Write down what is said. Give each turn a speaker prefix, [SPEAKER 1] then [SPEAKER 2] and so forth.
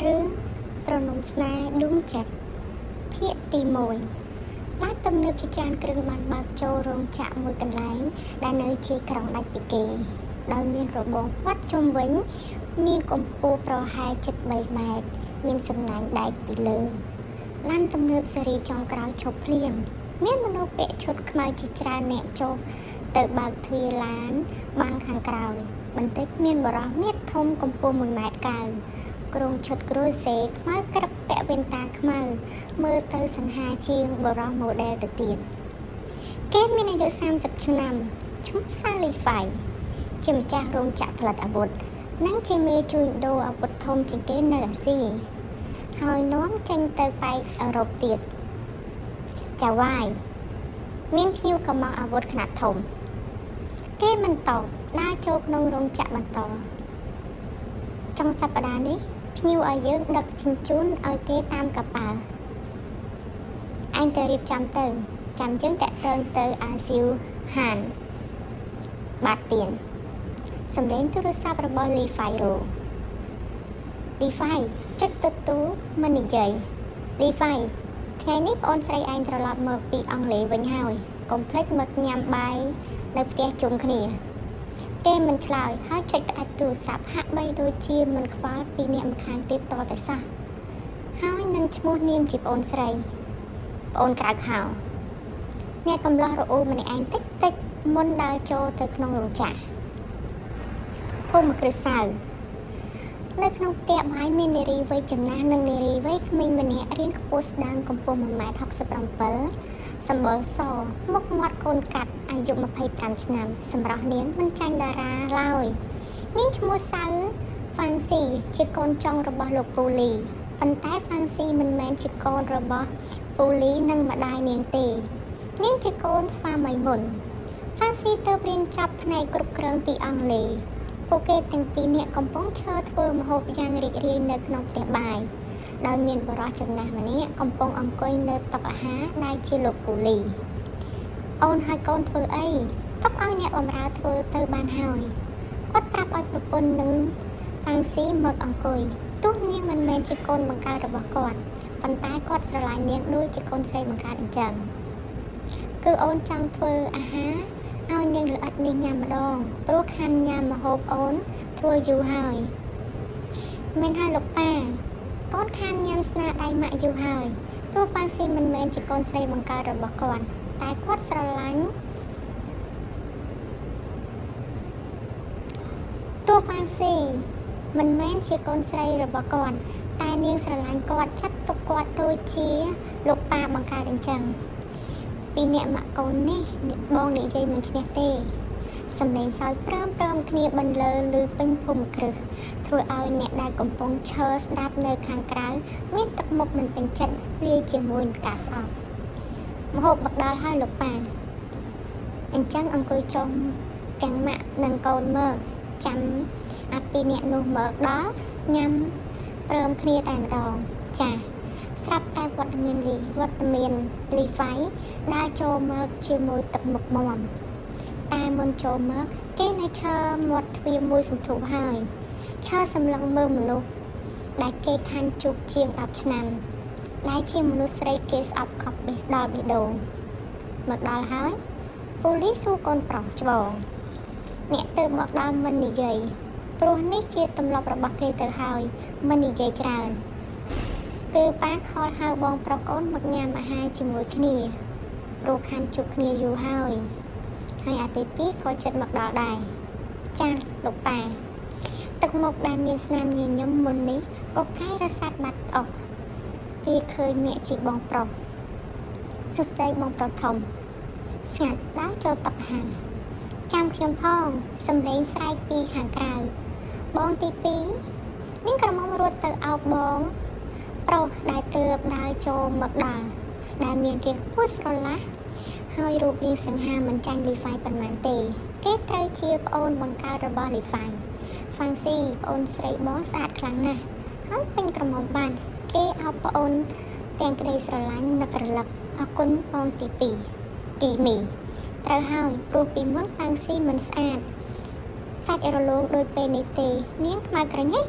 [SPEAKER 1] រឿងត្រនំស្នេហ៍ដួងចិត្តភាគទី1ឡានទំនើបជាច្រើនគ្រឿងបានបើកចូលរោងចក្រមួយកន្លែងដែលនៅជាយក្រុងដាច់ពីគេដោយមានរបងព័ទ្ធជុំវិញមានកម្ពស់ប្រហែលជិត3ម៉ែត្រមានសំណាញ់ដែកពីលើឡានទំនើបស៊េរីចុងក្រោយឈប់ភ្លាមមានមនុស្សពាក់ឈុតខ្មៅជាច្រើនអ្នកចុះទៅបើកទ្វារឡានបាំងខាងក្រោយបន្តិចមានបរិះមាសធំកម្ពស់1ម៉ែត្រ9ក្រុងឈុតគ្រូសេខ្មៅក្របពាក់វ៉ែនតាខ្មៅមើលទៅសង្ហាជាងបរិះម៉ូដែលទៅទៀតគេមានអាយុ30ឆ្នាំឈ្មោះសាលីហ្វៃជាម្ចាស់រោងចក្រផលិតអាវុធនិងជាមេជួញដូរអាវុធធំជាងគេនៅអាស៊ីហើយនាំចេញទៅប៉ែកអឺរ៉ុបទៀតចាវ៉ាយមានភ្ញៀវក៏មកអាវុធខ្នាតធំគេមិនតបដើរចូលក្នុងរោងចក្របន្តចុងសប្តាហ៍នេះភ្ញៀវឲ្យយើងដឹកជញ្ជូនឲ្យគេតាមកប៉ាល់ឯងទៅរៀបចំទៅចាំយើងតាក់ទងទៅអាស៊ីវហានបាត់ទៀនសម្លេងទូរស័ព្ទរបស់លីហ្វៃរ៉ូលីហ្វៃចុចទទួលមិននិយាយលីហ្វៃថ្ងៃនេះប្អូនស្រីឯងត្រឡប់មកពីអង់គ្លេសវិញហើយកុំភ្លេចមកញ៉ាំបាយនៅផ្ទះជុំគ្នាគេមិនឆ្លើយហើយចុចផ្ដាច់ទូរស័ព្ទហាក់បីដូចជាមិនខ្វល់ពីអ្នកម្ខាងទៀតតតែសោះហើយនឹងឈ្មោះនាមជាប្អូនស្រីប្អូនក្រៅខោអ្នកកំឡោះរអ៊ូម្នាក់ឯងតិចមុនដើរចូលទៅក្នុងរោងចក្រភូមិគ្រឹះសៅនៅក្នុងផ្ទះបាយមាននារីវ័យចំណាស់និងនារីវ័យក្មេងម្នាក់រាងខ្ពស់ស្ដើងកម្ពស់1.67 ម៉ែត្រសម្បុរសមុខមាត់កូនកាត់អាយុ25ឆ្នាំសម្រស់នាងមិនចាញ់តារាឡើយនាងឈ្មោះសៅហ្វាន់ស៊ីជាកូនចុងរបស់លោកពូលីប៉ុន្តែហ្វាន់ស៊ីមិនមែនជាកូនរបស់ពូលីនិងម្ដាយនាងទេនាងជាកូនស្វាមីមុនហ្វាន់ស៊ីទើបរៀនចប់ផ្នែកគ្រប់គ្រងពីអង់គ្លេសពួកគេទាំងពីរនាក់កំពុងឈរធ្វើម្ហូបយ៉ាងរីករាយនៅក្នុងផ្ទះបាយដោយមានបុរសចំណាស់ម្នាក់កំពុងអង្គុយនៅតុអាហារដែលជាលោកពូលីអូនហើយកូនធ្វើអីទុកឲ្យអ្នកបម្រើធ្វើទៅបានហើយគាត់ប្រាប់ឲ្យប្រពន្ធនឹងហ្វាំងស៊ីមកអង្គុយទោះនាងមិនមែនជាកូនបង្កើតរបស់គាត់ប៉ុន្តែគាត់ស្រឡាញ់នាងដូចជាកូនស្រីបង្កើតអញ្ចឹងគឺអូនចង់ធ្វើអាហារឲ្យនាងល្អិតនេះញ៉ាំម្ដងព្រោះខានញ៉ាំម្ហូបអូនធ្វើយូរហើយមិនហើយលោកប៉ាកូនខានញ៉ាំស្នាដៃម៉ាក់យូរហើយទោះប៉ាស៊ីមិនមែនជាកូនស្រីបង្កើតរបស់គាត់តែគាត់ស្រឡាញ់ទោះប៉ាស៊ីមិនមែនជាកូនស្រីរបស់គាត់តែនាងស្រឡាញ់គាត់ចាត់ទុកគាត់ដូចជាលោកប៉ាបង្កើតអញ្ចឹងពីអ្នកម៉ាក់កូននេះបងនិយាយមិនឈ្នះទេសម្លេងសើចព្រមគ្នាបន្លឺឮពេញភូមិគ្រឹះធ្វើឲ្យអ្នកដែលកំពុងឈរស្ដាប់នៅខាងក្រៅមានទឹកមុខមិនពេញចិត្តលាយជាមួយនឹងការស្អប់ម្ហូបមកដល់ហើយលោកប៉ាអញ្ចឹងអង្គុយចុះទាំងម៉ាក់និងកូនមើលចាំអាពីអ្នកនោះមកដល់ញ៉ាំព្រមគ្នាតែម្ដងចាស្រាប់តែវត្តមានលីហ្វៃដើរចូលមកជាមួយទឹកមុខមាំតែមុនចូលមកគេនៅឈរមាត់ទ្វារមួយសន្ធុហើយឈរសម្លឹងមើលមនុស្សដែលគេខានជួបជាង10ឆ្នាំដែលជាមនុស្សស្រីគេស្អប់ខប់បេះដល់បេះដូងមកដល់ហើយប៉ូលីសសួរកូនប្រុសច្បងអ្នកទៅមកដល់មិននិយាយព្រោះនេះជាទម្លាប់របស់គេទៅហើយមិននិយាយច្រើនគឺប៉ាខលហៅបងប្រុសកូនមកញ៉ាំអាហារជាមួយគ្នាព្រោះខានជួបគ្នាយូរហើយអាទិត្យ2ក៏ចិត្តមកដល់ដែរចាលោកប៉ាទឹកមុខដែលមានស្នាមញញឹមមុននេះក៏ប្រែរសាត់បាត់អស់ពេលឃើញអ្នកជាបងប្រុសសួស្ដីបងប្រុសធំស្ងាត់ដើរចូលតុអាហារចាំខ្ញុំផងសំឡេងស្រែកពីខាងក្រៅបងទី2នាងក្រមុំរត់ទៅអោបបងប្រុសដែលទើបដើរចូលមកដល់ដែលមានរាងខ្ពស់ស្រឡះហើយរូបរាងសង្ហាមិនចាញ់លីហ្វៃប៉ុន្មានទេគេត្រូវជាប្អូនបង្កើតរបស់លីហ្វៃហ្វាំងស៊ីប្អូនស្រីបងស្អាតខ្លាំងណាស់ហើយពេញក្រមុំបានគេអោបប្អូនទាំងក្តីស្រឡាញ់នឹករលឹកអរគុណបងទី2ទីមីត្រូវហើយព្រោះពីមុនហ្វាំងស៊ីមិនស្អាតសាច់រលោងដូចពេលនេះទេនាងខ្មៅក្រញ៉េះ